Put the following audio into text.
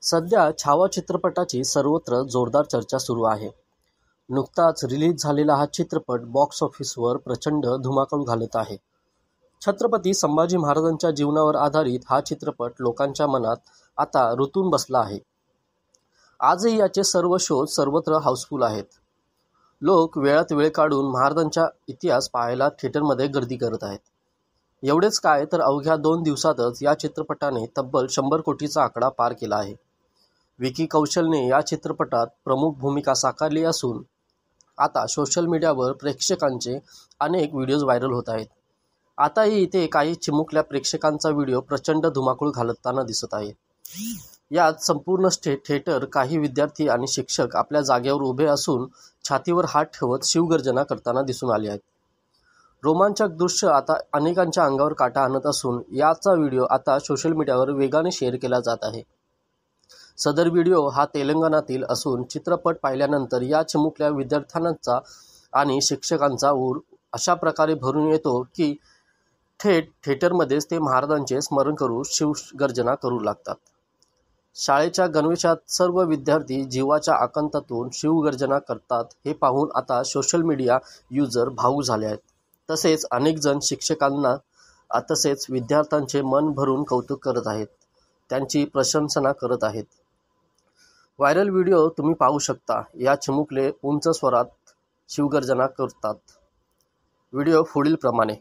सध्या छावा चित्रपटाची सर्वत्र जोरदार चर्चा सुरू आहे. नुकताच रिलीज झालेला हा चित्रपट बॉक्स ऑफिसवर प्रचंड धुमाकूळ घालत आहे. छत्रपती संभाजी महाराजांच्या जीवनावर आधारित हा चित्रपट लोकांच्या मनात आता रुतून बसला आहे. आजही याचे सर्व शोज सर्वत्र हाऊसफुल आहेत. लोक वेळात वेळ काढून महाराजांचा इतिहास पाहायला थिएटरमध्ये गर्दी करत आहेत. एवढेच काय तर अवघ्या 2 दिवसातच या चित्रपटाने तब्बल 100 कोटीचा आकडा पार केला आहे. विकी कौशलने या चित्रपटात प्रमुख भूमिका साकारली असून आता सोशल मीडियावर प्रेक्षकांचे अनेक व्हिडिओज व्हायरल होत आहेत. आताही इथे काही चिमुकल्या प्रेक्षकांचा व्हिडिओ प्रचंड धुमाकूळ घालताना दिसत आहे. यात संपूर्ण थिएटर, काही विद्यार्थी आणि शिक्षक आपल्या जागेवर उभे असून छातीवर हात ठेवत शिवगर्जना करताना दिसून आले आहेत. रोमांचक दृश्य आता अनेकांच्या अंगावर काटा आणत असून याचा व्हिडिओ आता सोशल मीडियावर वेगाने शेअर केला जात आहे. सदर व्हिडिओ हा तेलंगणातील असून चित्रपट पाहिल्यानंतर या चिमुकल्या विद्यार्थ्यांचा आणि शिक्षकांचा ऊर अशा प्रकारे भरून येतो की थेट थिएटरमध्येच ते महाराजांचे स्मरण करू शिवगर्जना करू लागतात. शाळेच्या गणवेशात सर्व विद्यार्थी जीवाच्या आकांतातून शिवगर्जना करतात हे पाहून आता सोशल मीडिया युजर भावूक झाले आहेत. तसेच अनेक जण शिक्षकांना तसेच विद्यार्थ्यांचे मन भरून कौतुक करत आहेत, त्यांची प्रशंसा करत आहेत. व्हायरल व्हिडिओ तुम्ही पाहू शकता. या चिमुकले उंच स्वरात शिवगर्जना करतात. व्हिडिओ पुढील प्रमाणे